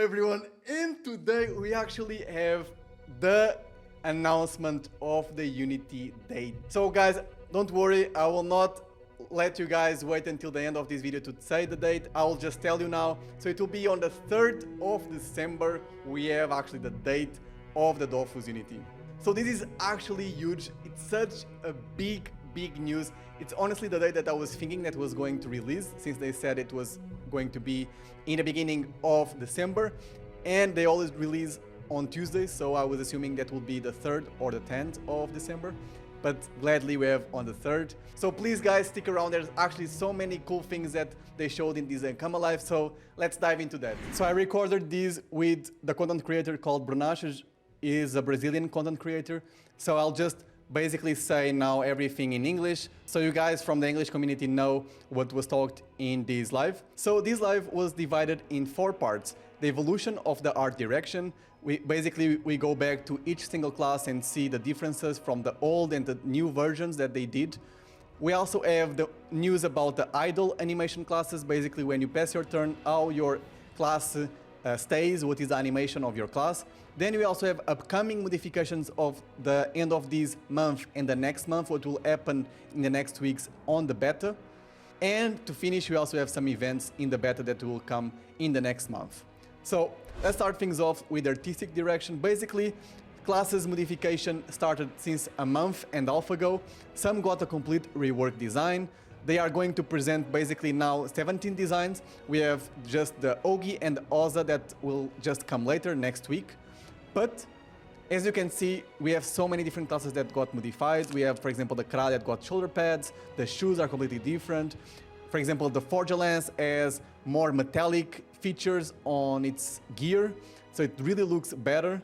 everyone, and today we actually have the announcement of the Unity date. So guys, don't worry, I will not let you guys wait until the end of this video to say the date. I will just tell you now. So it will be on the 3rd of December. We have actually the date of the Dofus Unity. So this is actually huge. It's such a big news. It's honestly the day that I was thinking that was going to release, since they said it was going to be in the beginning of December, and they always release on Tuesdays, so I was assuming that would be the 3rd or the 10th of December, but gladly we have on the 3rd. So please guys, stick around. There's actually so many cool things that they showed in this Ankama live, so let's dive into that. So I recorded this with the content creator called Brunaches. Is a Brazilian content creator, so I'll just basically say now everything in English, so you guys from the English community know what was talked in this live. So this live was divided in 4 parts. The evolution of the art direction. We go back to each single class and see the differences from the old and the new versions that they did. We also have the news about the idle animation classes, basically when you pass your turn, how your class stays, what is the animation of your class. Then we also have upcoming modifications of the end of this month and the next month, what will happen in the next weeks on the beta. And to finish, we also have some events in the beta that will come in the next month. So let's start things off with artistic direction. Basically, classes modification started since a month and a half ago. Some got a complete rework design. They are going to present basically now 17 designs. We have just the Ogi and Oza that will just come later next week. But as you can see, we have so many different classes that got modified. We have, for example, the Kra that got shoulder pads. The shoes are completely different. For example, the Forger Lance has more metallic features on its gear, so it really looks better.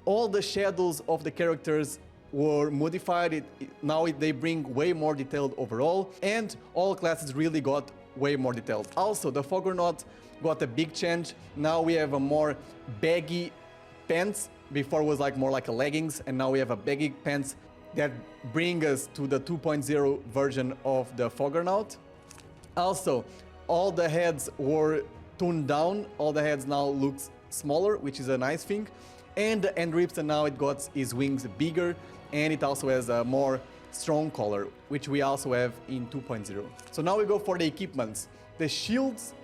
All the shadows of the characters were modified. Now they bring way more detailed overall, and all classes really got way more detailed. Also, the Foggernaut got a big change. Now we have a more baggy pants. Before it was more like a leggings, and now we have a baggy pants that bring us to the 2.0 version of the Foggernaut. Also, all the heads were toned down. All the heads now looks smaller, which is a nice thing. And the Endripster now it got his wings bigger, and it also has a more strong color, which we also have in 2.0. So now we go for the equipments. The shields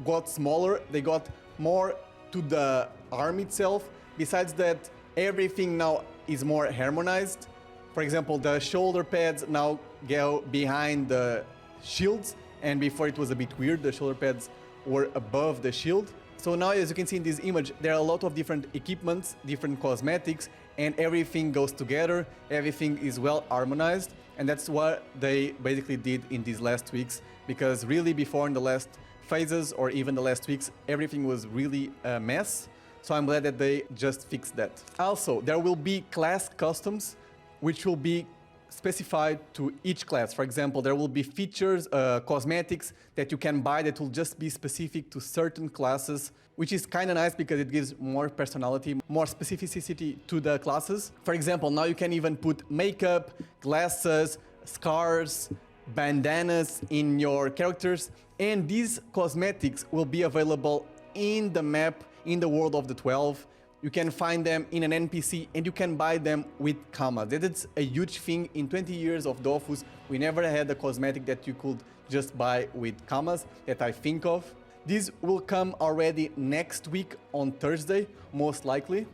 got smaller, they got more to the arm itself. Besides that, everything now is more harmonized. For example, the shoulder pads now go behind the shields, and before it was a bit weird, the shoulder pads were above the shield. So now, as you can see in this image, there are a lot of different equipments, different cosmetics, and everything goes together. Everything is well harmonized, and that's what they basically did in these last weeks, because really before in the last phases or even the last weeks, everything was really a mess. So I'm glad that they just fixed that. Also, there will be class customs, which will be specified to each class. For example, there will be features, cosmetics that you can buy that will just be specific to certain classes, which is kind of nice because it gives more personality, more specificity to the classes. For example, now you can even put makeup, glasses, scars, bandanas in your characters, and these cosmetics will be available in the map, in the world of the 12. You can find them in an NPC, and you can buy them with Kama. That is a huge thing. In 20 years of Dofus, we never had a cosmetic that you could just buy with Kamas that I think of. These will come already next week on Thursday, most likely.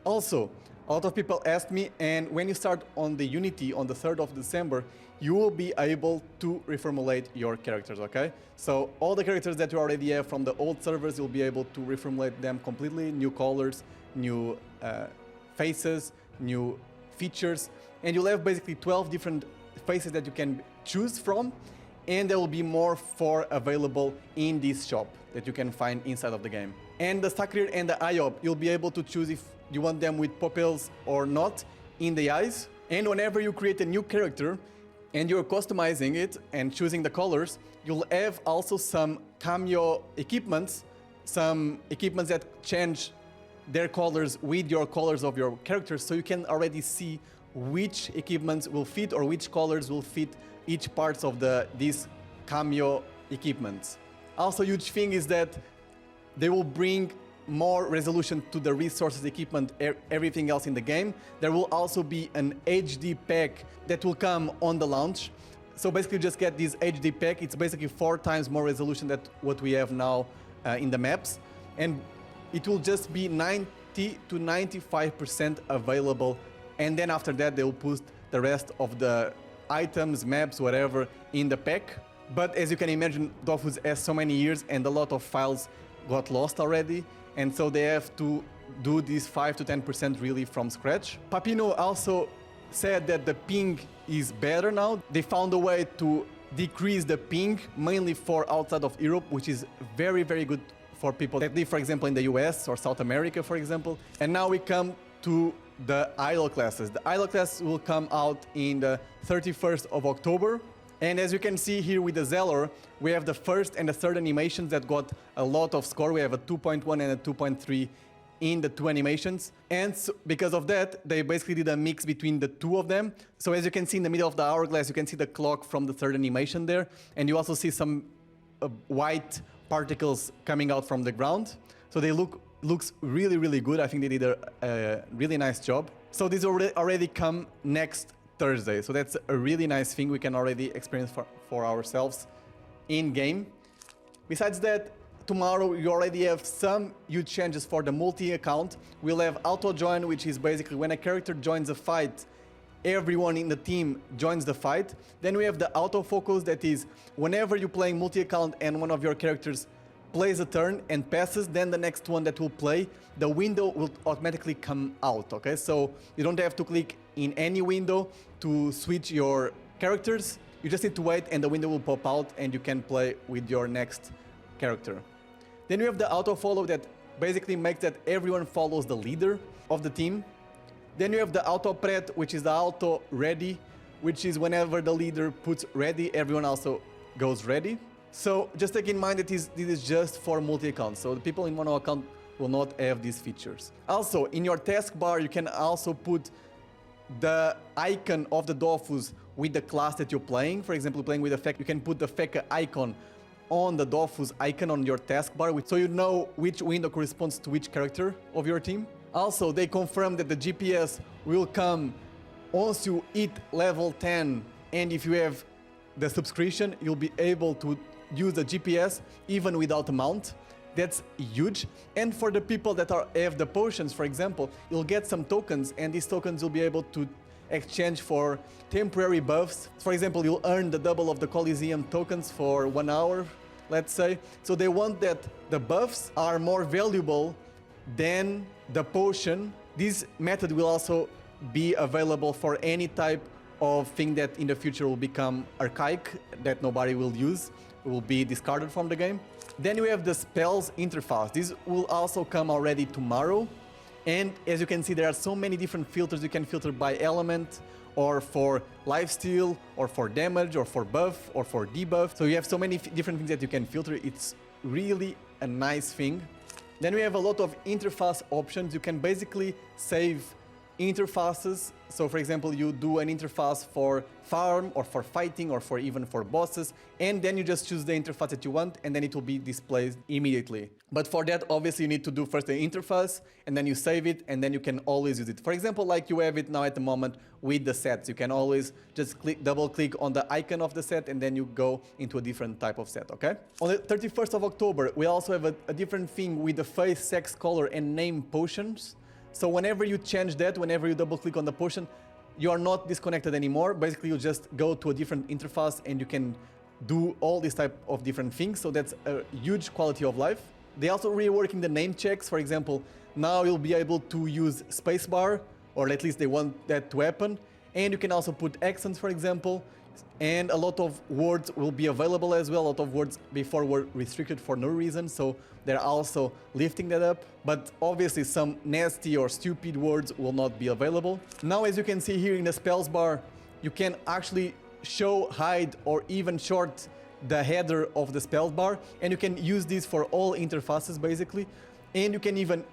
Also, a lot of people asked me, and when you start on the Unity on the 3rd of December, you will be able to reformulate your characters, okay? So all the characters that you already have from the old servers, you'll be able to reformulate them completely, new colors, new faces, new features, and you'll have basically 12 different faces that you can choose from, and there will be more available in this shop that you can find inside of the game. And the Sakrir and the Iop, you'll be able to choose if you want them with pupils or not in the eyes. And whenever you create a new character and you're customizing it and choosing the colors, you'll have also some cameo equipments, some equipments that change their colors with your colors of your characters, so you can already see which equipments will fit or which colors will fit each parts of these cameo equipments. Also, huge thing is that they will bring more resolution to the resources, equipment, everything else in the game. There will also be an HD pack that will come on the launch. So basically just get this HD pack. It's basically 4 times more resolution than what we have now in the maps. And it will just be 90 to 95% available. And then after that, they will put the rest of the items, maps, whatever in the pack. But as you can imagine, Dofus has so many years and a lot of files got lost already. And so they have to do this 5 to 10% really from scratch. Papino also said that the ping is better now. They found a way to decrease the ping, mainly for outside of Europe, which is very, very good for people that live, for example, in the US or South America, for example. And now we come to the idle classes. The idle class will come out in the 31st of October. And as you can see here with the Zeller, we have the first and the third animations that got a lot of score. We have a 2.1 and a 2.3 in the 2 animations. And so because of that, they basically did a mix between the 2 of them. So as you can see in the middle of the hourglass, you can see the clock from the third animation there. And you also see some white particles coming out from the ground. So they looks really, really good. I think they did a really nice job. So these already come next Thursday. So that's a really nice thing we can already experience for ourselves in game. Besides that, tomorrow you already have some huge changes for the multi account. We'll have auto join, which is basically when a character joins a fight, everyone in the team joins the fight. Then we have the autofocus, that is whenever you're playing multi account and one of your characters plays a turn and passes, then the next one that will play, the window will automatically come out, okay? So you don't have to click in any window to switch your characters. You just need to wait and the window will pop out and you can play with your next character. Then we have the auto follow that basically makes that everyone follows the leader of the team. Then you have the auto pret, which is the auto ready, which is whenever the leader puts ready, everyone also goes ready. So just take in mind that this is just for multi-accounts. So the people in mono account will not have these features. Also, in your taskbar, you can also put the icon of the Dofus with the class that you're playing. For example, playing with the Feka, you can put the Feka icon on the Dofus icon on your taskbar, so you know which window corresponds to which character of your team. Also, they confirm that the GPS will come once you hit level 10, and if you have the subscription, you'll be able to use the GPS even without a mount. That's huge. And for the people that have the potions, for example, you'll get some tokens, and these tokens you'll be able to exchange for temporary buffs. For example, you'll earn the double of the Coliseum tokens for 1 hour, let's say. So they want that the buffs are more valuable than the potion. This method will also be available for any type of thing that in the future will become archaic, that nobody will use, will be discarded from the game. Then we have the spells interface. This will also come already tomorrow. And as you can see, there are so many different filters. You can filter by element, or for lifesteal, or for damage, or for buff, or for debuff. So you have so many different things that you can filter. It's really a nice thing. Then we have a lot of interface options. You can basically save interfaces. So for example, you do an interface for farm or for fighting or for even for bosses, and then you just choose the interface that you want, and then it will be displayed immediately. But for that, obviously you need to do first the interface, and then you save it, and then you can always use it. For example, like you have it now at the moment with the sets. You can always just double click on the icon of the set, and then you go into a different type of set, okay? On the 31st of October, we also have a different thing with the face, sex, color, and name potions. So whenever you change that, whenever you double click on the potion, you are not disconnected anymore. Basically, you just go to a different interface and you can do all these type of different things. So that's a huge quality of life. They also reworking the name checks. For example, now you'll be able to use spacebar, or at least they want that to happen. And you can also put accents, for example. And a lot of words will be available as well. A lot of words before were restricted for no reason, so they're also lifting that up. But obviously some nasty or stupid words will not be available. Now, as you can see here in the spells bar, you can actually show, hide, or even short the header of the spells bar, and you can use this for all interfaces basically. And you can even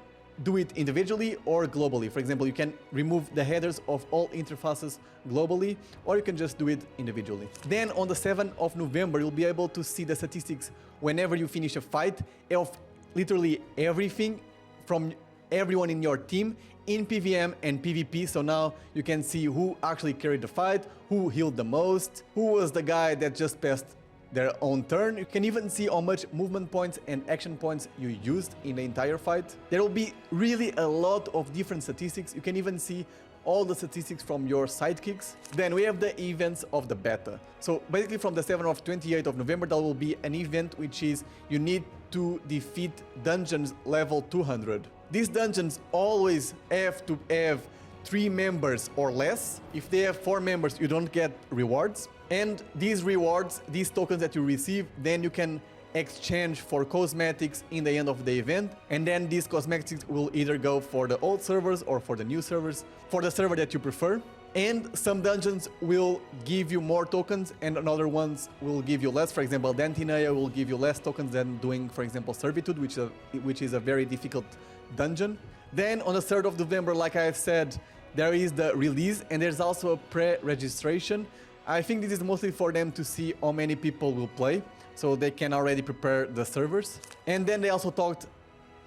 do it individually or globally. For example, you can remove the headers of all interfaces globally, or you can just do it individually. Then on the 7th of November, you'll be able to see the statistics whenever you finish a fight of literally everything from everyone in your team in PVM and PvP. So now you can see who actually carried the fight, who healed the most, who was the guy that just passed their own turn. You can even see how much movement points and action points you used in the entire fight. There will be really a lot of different statistics. You can even see all the statistics from your sidekicks. Then we have the events of the beta. So basically from the 7th of 28th of November, there will be an event which is you need to defeat dungeons level 200. These dungeons always have to have 3 members or less. If they have 4 members, you don't get rewards. And these rewards, these tokens that you receive, then you can exchange for cosmetics in the end of the event. And then these cosmetics will either go for the old servers or for the new servers, for the server that you prefer. And some dungeons will give you more tokens and other ones will give you less. For example, Dantinea will give you less tokens than doing, for example, Servitude, which is a very difficult dungeon. Then on the 3rd of November, like I have said, there is the release and there's also a pre-registration. I think this is mostly for them to see how many people will play, so they can already prepare the servers. And then they also talked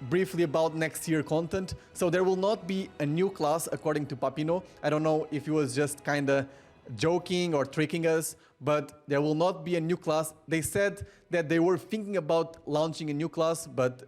briefly about next year content. So there will not be a new class according to Papino. I don't know if he was just kinda joking or tricking us, but there will not be a new class. They said that they were thinking about launching a new class, but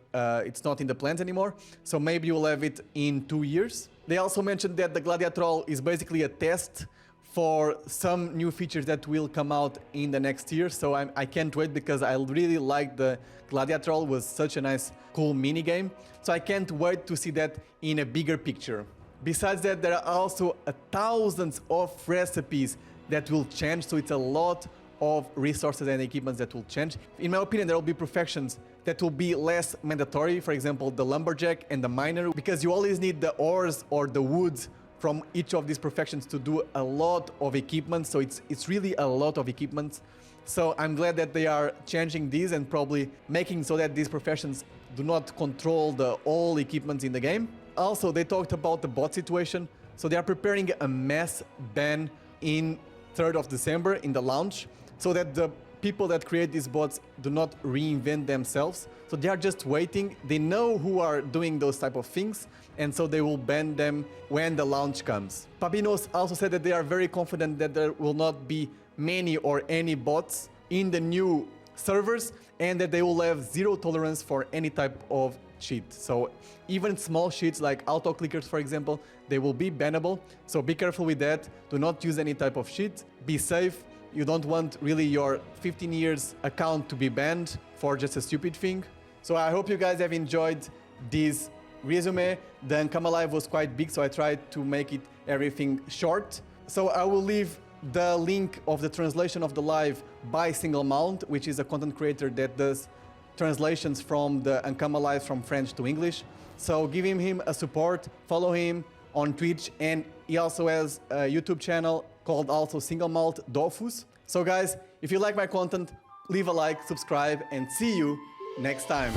it's not in the plans anymore. So maybe we'll have it in 2 years. They also mentioned that the Gladiatrol is basically a test for some new features that will come out in the next year. So I can't wait because I really like the Gladiatrol. Was such a nice, cool mini game. So I can't wait to see that in a bigger picture. Besides that, there are also thousands of recipes that will change. So it's a lot of resources and equipments that will change. In my opinion, there will be professions that will be less mandatory. For example, the lumberjack and the miner, because you always need the ores or the woods from each of these professions to do a lot of equipment. So it's really a lot of equipment. So I'm glad that they are changing these and probably making so that these professions do not control the all equipments in the game. Also, they talked about the bot situation. So they are preparing a mass ban in 3rd of December in the launch, so that the people that create these bots do not reinvent themselves. So they are just waiting. They know who are doing those type of things, and so they will ban them when the launch comes. Papinos also said that they are very confident that there will not be many or any bots in the new servers, and that they will have zero tolerance for any type of cheat. So even small cheats like auto clickers, for example, they will be bannable. So be careful with that. Do not use any type of cheat. Be safe. You don't want really your 15 years account to be banned for just a stupid thing. So I hope you guys have enjoyed this resume. The Ankama live was quite big, so I tried to make it everything short. So I will leave the link of the translation of the live by Single Mount, which is a content creator that does translations from the Ankama live from French to English. So give him a support, follow him on Twitch, and he also has a YouTube channel called also Single Malt Dofus. So guys, if you like my content, leave a like, subscribe, and see you next time.